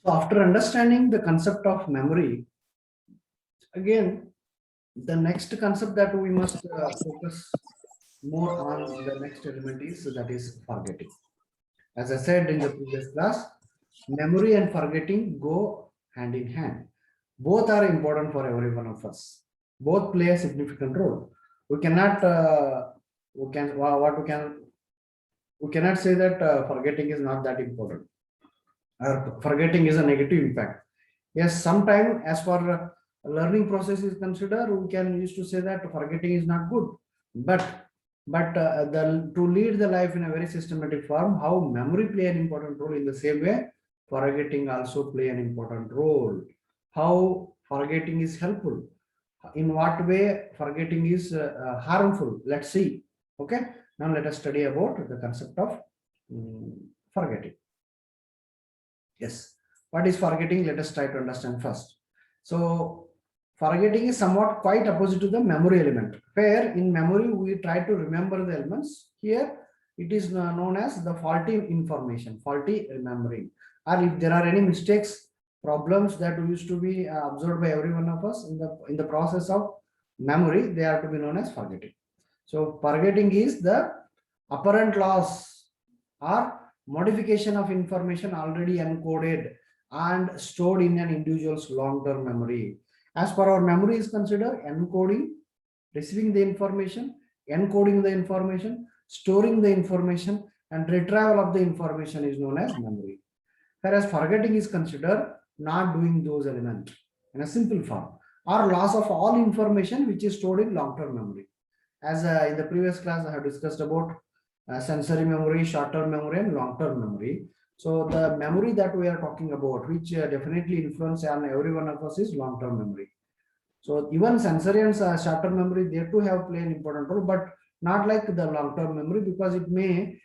So after understanding the concept of memory, again, the next concept that we must focus more on the next element is that is forgetting. As I said in the previous class, memory and forgetting go hand in hand. Both are important for every one of us. Both play a significant role. We cannot, we can, what we cannot say that forgetting is not that important. Forgetting is a negative impact. Yes, sometime as far learning process is considered, we can used to say that forgetting is not good. But to lead the life in a very systematic form, how memory play an important role, in the same way forgetting also play an important role. How forgetting is helpful, in what way forgetting is harmful, let's see. Okay, now let us study about the concept of forgetting. Yes, what is forgetting? Let us try to understand first. So forgetting is somewhat quite opposite to the memory element, where in memory we try to remember the elements. Here it is known as the faulty information, faulty remembering, or if there are any mistakes, problems that used to be observed by every one of us in the process of memory, they are to be known as forgetting. So forgetting is the apparent loss or modification of information already encoded and stored in an individual's long-term memory. As per our memory is considered encoding, receiving the information, encoding the information, storing the information, and retrieval of the information is known as memory. Whereas forgetting is considered not doing those elements in a simple form, or loss of all information which is stored in long-term memory. As in the previous class I have discussed about sensory memory, short-term memory, and long-term memory. So the memory that we are talking about, which definitely influence on every one of us, is long-term memory. So even sensory and short-term memory, they too have played an important role, but not like the long-term memory, because it may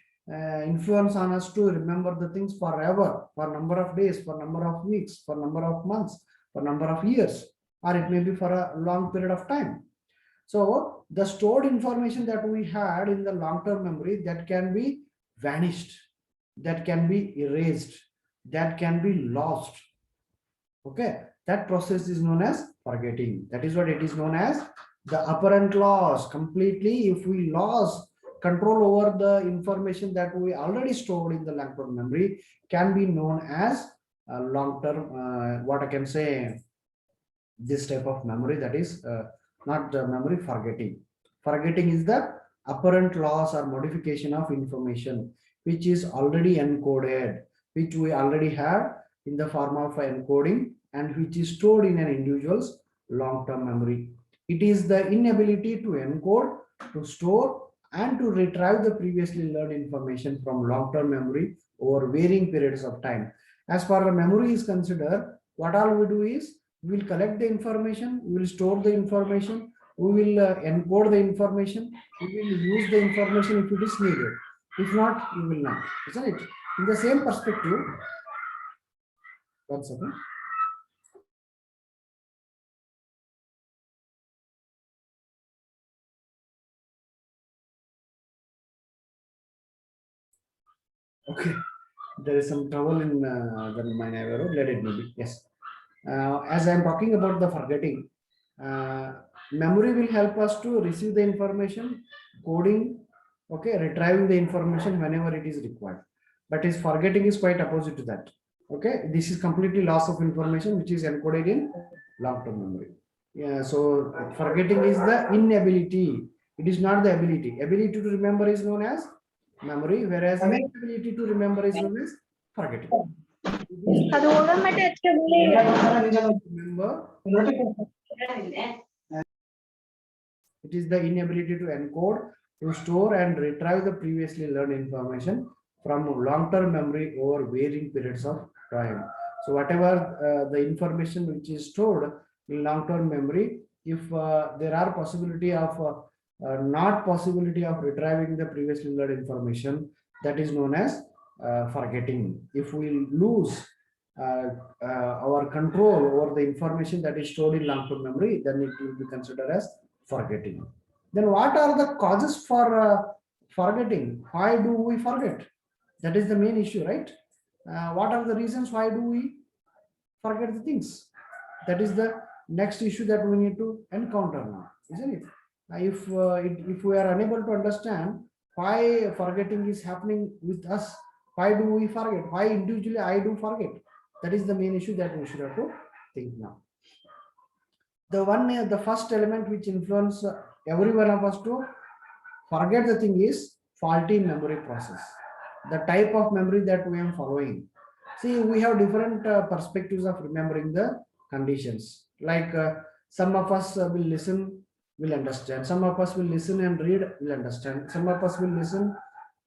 influence on us to remember the things forever, for number of days, for number of weeks, for number of months, for number of years, or it may be for a long period of time. So the stored information that we had in the long-term memory, that can be vanished, that can be erased, that can be lost. Okay, that process is known as forgetting. That is what it is known as, the apparent loss. Completely, if we lost control over the information that we already stored in the long-term memory, can be known as long-term, what I can say, this type of memory, that is not the memory, forgetting. Forgetting is the apparent loss or modification of information which is already encoded, which we already have in the form of encoding, and which is stored in an individual's long-term memory. It is the inability to encode, to store, and to retrieve the previously learned information from long-term memory over varying periods of time. As far as memory is considered, what all we do is, we will collect the information, we will store the information, we will encode the information, we will use the information if it is needed. If not, we will not, isn't it? In the same perspective, one second. Okay, there is some trouble in my neighborhood. Let it be. Yes. As I am talking about the forgetting, memory will help us to receive the information, coding, okay, retrieving the information whenever it is required. But is forgetting is quite opposite to that. Okay, this is completely loss of information which is encoded in long-term memory. Yeah, so forgetting is the inability. It is not the ability. Ability to remember is known as memory, whereas inability to remember is known as forgetting. Remember, it is the inability to encode, to store, and retrieve the previously learned information from long-term memory over varying periods of time. So whatever the information which is stored in long-term memory, if there are possibility of not possibility of retrieving the previously learned information, that is known as forgetting. If we lose our control over the information that is stored in long-term memory, then it will be considered as forgetting. Then what are the causes for forgetting? Why do we forget? That is the main issue, right? What are the reasons why do we forget the things. That is the next issue that we need to encounter now, isn't it? If we are unable to understand why forgetting is happening with us, why do we forget? Why individually I do forget? That is the main issue that we should have to think now. The first element which influence every one of us to forget the thing is faulty memory process. The type of memory that we are following. See, we have different perspectives of remembering the conditions. Like some of us will listen, will understand. Some of us will listen and read, will understand. Some of us will listen,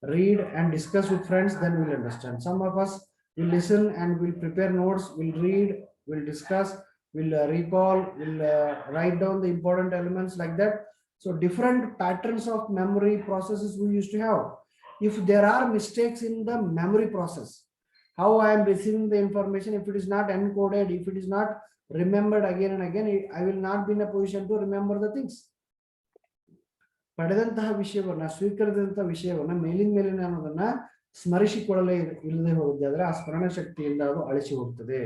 read and discuss with friends, then we'll understand. Some of us will listen and will prepare notes, will read, will discuss, will recall, will write down the important elements like that. So different patterns of memory processes we used to have. If there are mistakes in the memory process, how I am receiving the information, if it is not encoded, if it is not remembered again and again, I will not be in a position to remember the things. ಪಡೆದಂತಹ ವಿಷಯವನ್ನ ಸ್ವೀಕರಿಸಿದಂತಹ ವಿಷಯವನ್ನ ಮೇಲಿನ ಅನ್ನೋದನ್ನ ಸ್ಮರಿಸಿಕೊಳ್ಳಲೇ ಇಲ್ಲದೆ ಹೋಗುತ್ತೆ ಆದ್ರೆ ಆ ಸ್ಮರಣ ಶಕ್ತಿಯಿಂದ ಅದು ಅಳಿಸಿ ಹೋಗ್ತದೆ.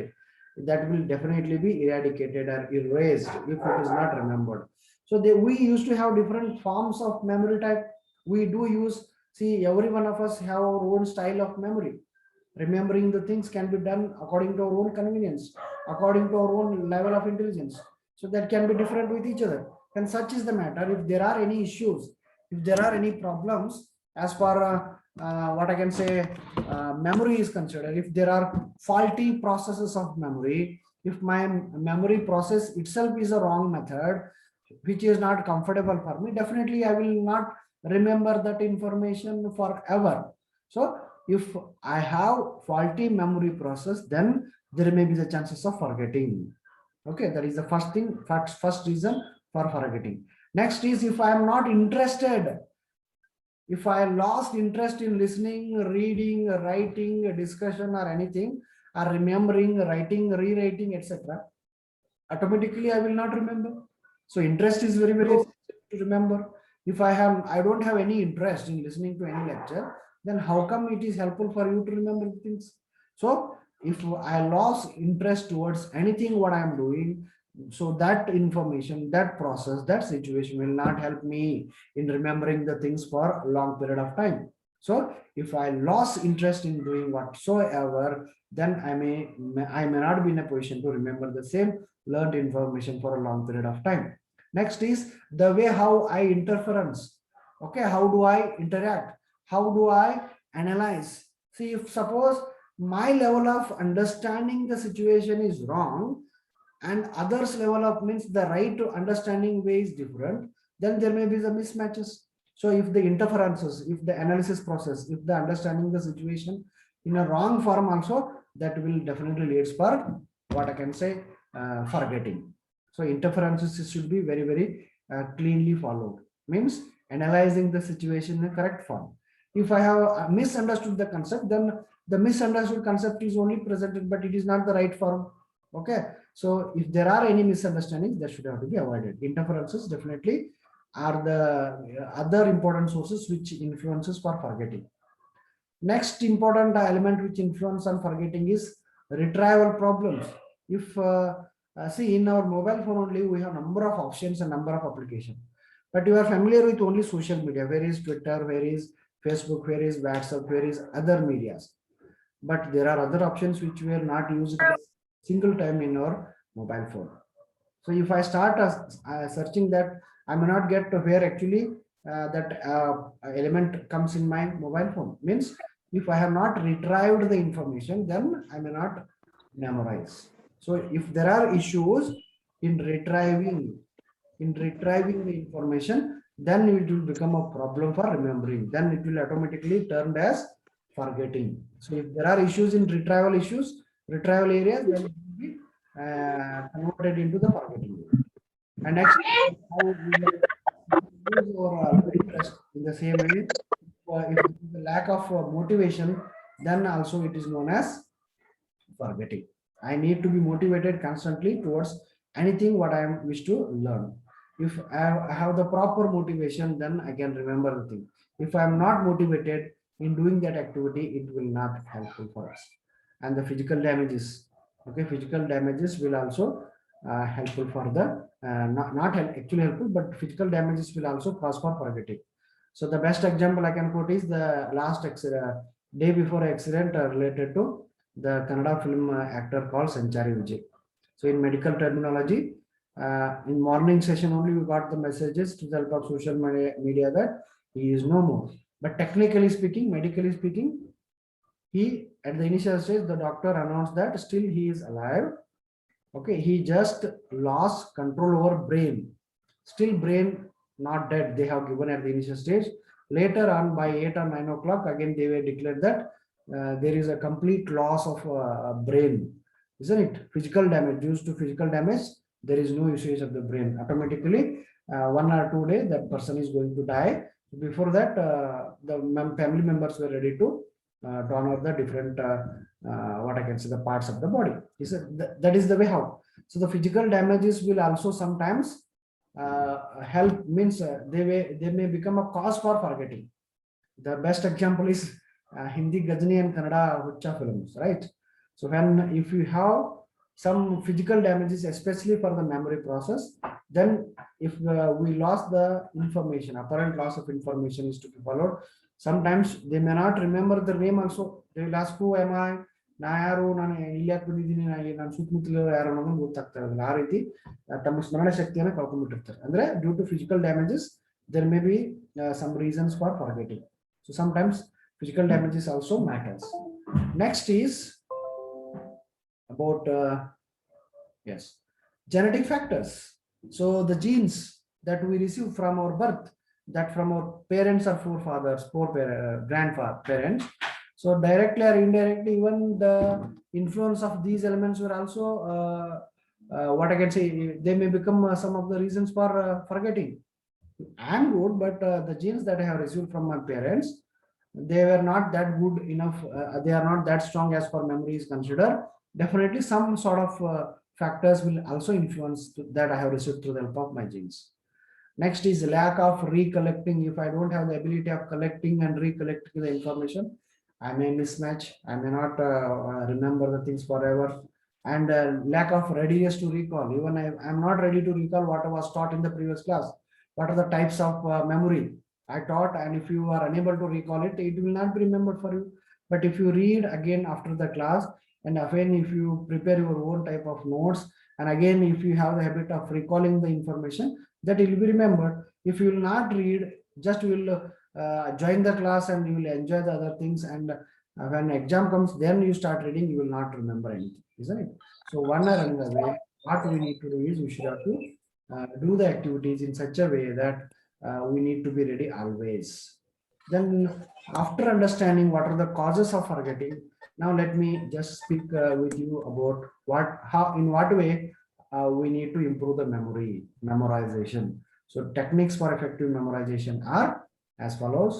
That will definitely be eradicated or erased if it is not remembered. So we used to have different forms of memory type. We do use, see, every one of us have our own style of memory. Remembering the things can be done according to our own convenience, according to our own level of intelligence. So that can be different with each other. And such is the matter. If there are any issues, if there are any problems as far what I can say memory is considered, if there are faulty processes of memory, if my memory process itself is a wrong method which is not comfortable for me, definitely I will not remember that information forever. So if I have faulty memory process, then there may be the chances of forgetting. Okay, that is the first thing, first reason for forgetting. Next is, if I am not interested, if I lost interest in listening, reading, writing, discussion or anything, or remembering, writing, rewriting, etc., automatically I will not remember. So interest is very essential to remember. If I don't have any interest in listening to any lecture, then how come it is helpful for you to remember things? So if I lost interest towards anything what I am doing, so that information, that process, that situation will not help me in remembering the things for a long period of time. So if I lost interest in doing whatsoever, then I may not be in a position to remember the same learned information for a long period of time. Next is the way how I interference. Okay, how do I interact? How do I analyze? See, if suppose my level of understanding the situation is wrong and others level of means the right to understanding way is different, then there may be the mismatches. So if the interferences, if the analysis process, if the understanding the situation in a wrong form also, that will definitely leads for what I can say forgetting. So interferences should be very cleanly followed. Means analyzing the situation in the correct form. If I have misunderstood the concept, then the misunderstood concept is only presented, but it is not the right form. Okay, so if there are any misunderstandings, that should have to be avoided. Interferences definitely are the other important sources which influences for forgetting. Next important element which influence on forgetting is retrieval problems. If see, in our mobile phone only we have number of options and number of applications, but you are familiar with only social media. Where is Twitter, where is Facebook, where is WhatsApp, where is other medias? But there are other options which were not used a single time in our mobile phone. So if I start searching that, I may not get to where actually that element comes in my mobile phone. Means if I have not retrieved the information, then I may not memorize. So if there are issues in retrieving the information, then it will become a problem for remembering. Then it will automatically turn as forgetting. So if there are issues in retrieval areas, then it will be converted into the forgetting. And next, how we lose our interest in the same way. If it is a lack of motivation, then also it is known as forgetting. I need to be motivated constantly towards anything what I wish to learn. If I have the proper motivation, then I can remember the thing. If I am not motivated in doing that activity, it will not helpful for us. And the physical damages, Okay, physical damages will also helpful for the not actually helpful, but physical damages will also cause for forgetting. So the best example I can quote is the last day before accident related to the Kannada film actor called Sanchari Vijay. So in medical terminology, in morning session only we got the messages to the help of social media that he is no more. But technically speaking, medically speaking, he at the initial stage the doctor announced that still he is alive. Okay, he just lost control over brain. Still brain not dead. They have given at the initial stage. Later on, by 8 or 9 o'clock, again they were declared that there is a complete loss of brain, isn't it? Physical damage due to physical damage. There is no usage of the brain. Automatically, 1 or 2 days that person is going to die. Before that, the family members were ready to honor the different what I can say the parts of the body. That is the way how. So the physical damages will also sometimes help means they may become a cause for forgetting. The best example is Hindi Gajani and Kannada Hucha films, right? So when if you have some physical damages, especially for the memory process, then if we lost the information, apparent loss of information is to be followed. Sometimes they may not remember the name also. They will ask who am I? ನಾ ಯಾರು ನಾನು ಇಲ್ಲಿ ಯಾಕೆ ಬಂದಿದ್ದೀನಿ ನಾನು ಸುತ್ತಮುತ್ತಲು ಯಾರು ಅನ್ನೋದು ಗೊತ್ತಾಗ್ತಾ ಇರೋದಿಲ್ಲ ಆ ರೀತಿ ತಮ್ಮ ಸ್ಮರಣ ಶಕ್ತಿಯನ್ನು ಕಳ್ಕೊಂಡ್ಬಿಟ್ಟಿರ್ತಾರೆ ಅಂದ್ರೆ due to physical damages there may be some reasons for forgetting. So sometimes physical damages also matters. Next is about yes, genetic factors. So the genes that we receive from our birth, that from our parents or forefathers, grandparents. So directly or indirectly, even the influence of these elements were also what I can say. They may become some of the reasons for forgetting. I'm good, but the genes that I have received from my parents, they were not that good enough. They are not that strong as for memory is considered. Definitely, some sort of factors will also influence that I have received through the help of my genes. Next is lack of recollecting. If I don't have the ability of collecting and recollecting the information, I may mismatch. I may not remember the things forever. And lack of readiness to recall. Even I am not ready to recall what was taught in the previous class. What are the types of memory I taught, and if you are unable to recall it, it will not be remembered for you. But if you read again after the class, and again if you prepare your own type of notes, and again if you have the habit of recalling the information, that will be remembered. If you will not read, just you will join the class and you will enjoy the other things, and when exam comes, then you start reading, you will not remember anything, isn't it? So one or another way, what we need to do is we should have to do the activities in such a way that we need to be ready always. Then after understanding what are the causes of forgetting, now let me just speak with you about in what way we need to improve the memorization. So techniques for effective memorization are as follows.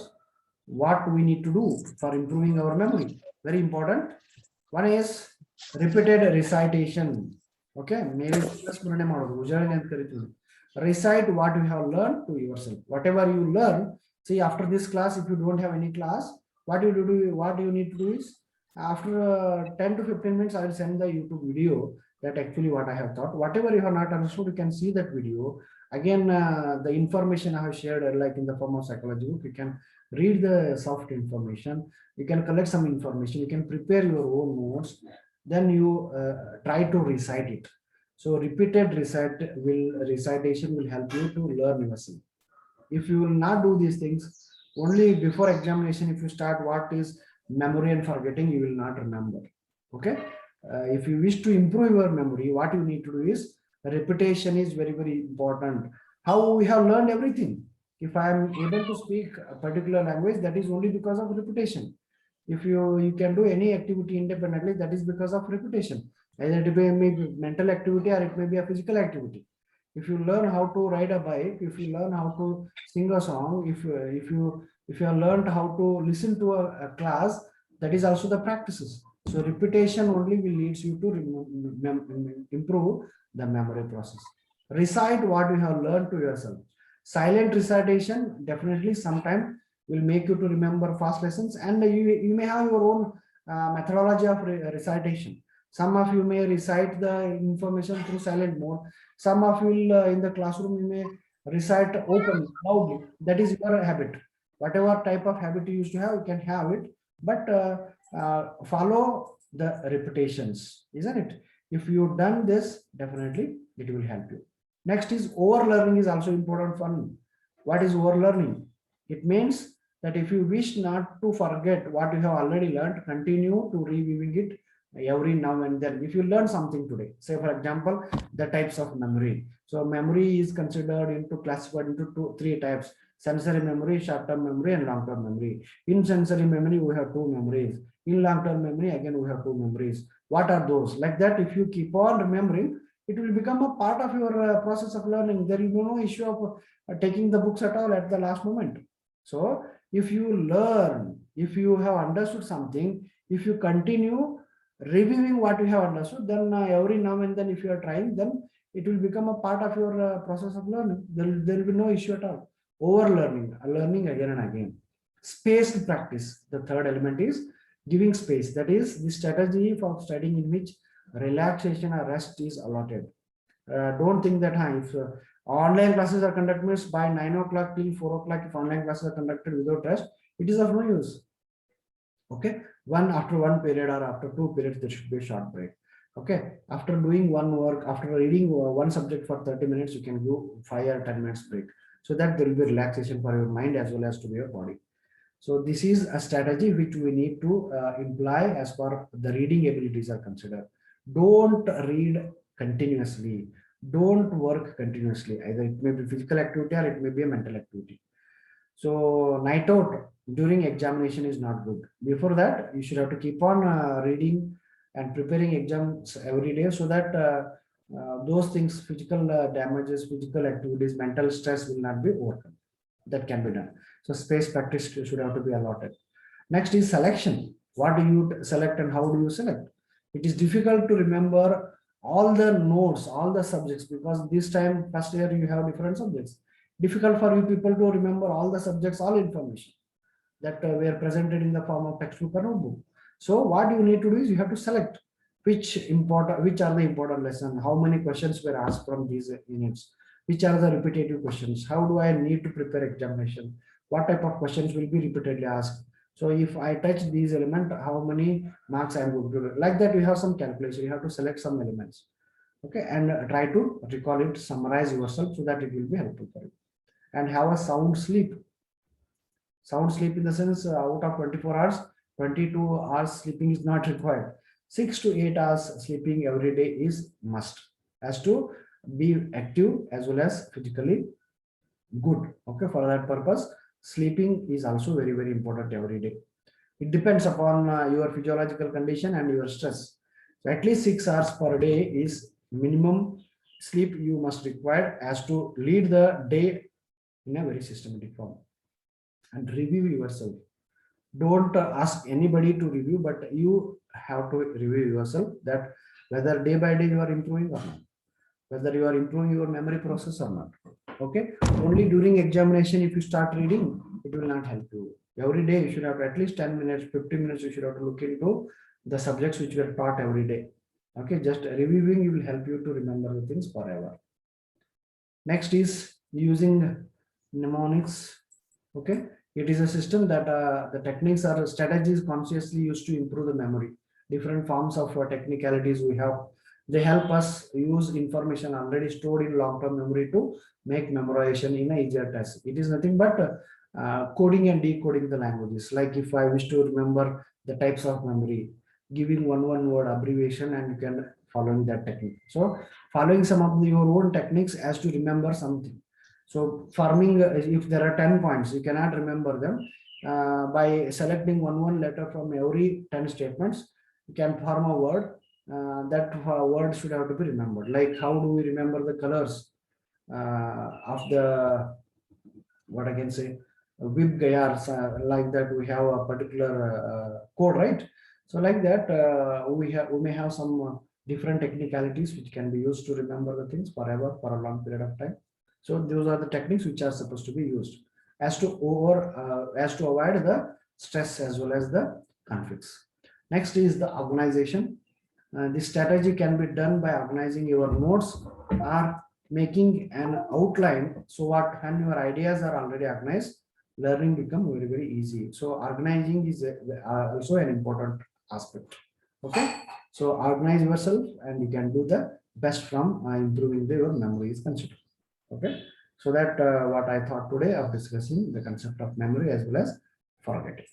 What we need to do for improving our memory, very important. One is repeated recitation. Okay, recite what you have learned to yourself. Whatever you learn, see after this class, if you don't have any class, what you need to do is after 10 to 15 minutes, I will send the YouTube video that actually what I have taught. Whatever you have not understood, you can see that video. Again, the information I have shared, like in the form of psychology book, you can read the soft information, you can collect some information, you can prepare your own notes, then you try to recite it. So repeated recitation will help you to learn yourself. If you will not do these things, only before examination, if you start what is memory and forgetting, you will not remember. Okay, if you wish to improve your memory, what you need to do is repetition is very, very important. How we have learned everything. If I am able to speak a particular language, that is only because of repetition. If you can do any activity independently, that is because of repetition. Either it may be mental activity or it may be a physical activity. If you learn how to ride a bike, if you learn how to sing a song, if you have learned how to listen to a class, that is also the practices. So repetition only will leads you to improve the memory process. Recite what you have learned to yourself. Silent recitation definitely sometimes will make you to remember fast lessons, and you may have your own methodology of recitation. Some of you may recite the information through silent mode. Some of you will, in the classroom, you may recite openly, loudly. That is your habit. Whatever type of habit you used to have, you can have it, but follow the repetitions, isn't it? If you've done this, definitely it will help you. Next is overlearning is also important for. What is overlearning? It means that if you wish not to forget what you have already learned, continue to reviewing it every now and then. If you learn something today, say for example, the types of memory. So memory is considered into classified into three types: sensory memory, short-term memory, and long-term memory. In sensory memory, we have two memories. In long-term memory, again, we have two memories. What are those? Like that, if you keep on remembering, it will become a part of your process of learning. There will be no issue of taking the books at all at the last moment. So if you learn, if you have understood something, if you continue reviewing what you have understood, then every now and then if you are trying, then it will become a part of your process of learning. There will be no issue at all. Over learning, learning again and again. Spaced practice. The third element is giving space. That is the strategy for studying in which relaxation or rest is allotted. Don't think that if online classes are conducted by 9 o'clock till 4 o'clock, if online classes are conducted without rest, it is of no use. Okay, after one period or after two periods, there should be a short break. Okay, after doing one work, after reading one subject for 30 minutes, you can go 5 or 10 minutes break, so that there will be relaxation for your mind as well as to your body. So this is a strategy which we need to imply as far the reading abilities are considered. Don't read continuously. Don't work continuously. Either it may be physical activity or it may be a mental activity. So night out during examination is not good. Before that, you should have to keep on reading and preparing exams every day, so that those things, physical damages, physical activities, mental stress will not be overcome. That can be done. So space practice should have to be allotted. Next is selection. What do you select and how do you select? It is difficult to remember all the notes, all the subjects, because this time first year you have different subjects. Difficult for you people to remember all the subjects, all information that were presented in the form of textbook or notebook. So what you need to do is you have to select which are the important lesson, how many questions were asked from these units, which are the repetitive questions, how do I need to prepare examination, what type of questions will be repeatedly asked. So if I touch these elements, how many marks I am going to do. Like that, you have some calculation, you have to select some elements. Okay, and try to recall it, summarize yourself, so that it will be helpful for you. And have a sound sleep. Sound sleep in the sense, out of 24 hours, 22 hours sleeping is not required. 6 to 8 hours sleeping every day is must, as to be active as well as physically good. Okay, for that purpose, sleeping is also very, very important every day. It depends upon your physiological condition and your stress. So at least 6 hours per day is minimum sleep you must require, as to lead the day in a very systematic form. And review yourself. Don't ask anybody to review, but you have to review yourself, that whether day by day you are improving or not, whether you are improving your memory process or not. Okay, only during examination if you start reading, it will not help you. Every day you should have at least 10 minutes, 15 minutes, you should have to look into the subjects which were taught every day. Okay, just reviewing will help you to remember the things forever. Next is using mnemonics. Okay, it is a system that the techniques or strategies consciously used to improve the memory. Different forms of technicalities we have. They help us use information already stored in long-term memory to make memorization in a easier task. It is nothing but coding and decoding the languages. Like if I wish to remember the types of memory, giving one word abbreviation, and you can following that technique. So following some of your own techniques as to remember something. So farming, if there are 10 points, you cannot remember them. By selecting one letter from every 10 statements, you can form a word. That word should have to be remembered. Like how do we remember the colors of the, what I can say, whip gayars, like that we have a particular code, right? So like that, we may have some different technicalities which can be used to remember the things forever for a long period of time. So those are the techniques which are supposed to be used as to avoid the stress as well as the conflicts. Next is the organization. This strategy can be done by organizing your notes or making an outline. So what, when your ideas are already organized, learning become very easy. So organizing is also an important aspect. Okay, so organize yourself and you can do the best from improving your memory is considered. Okay, so that what I thought today of discussing the concept of memory as well as forgetting.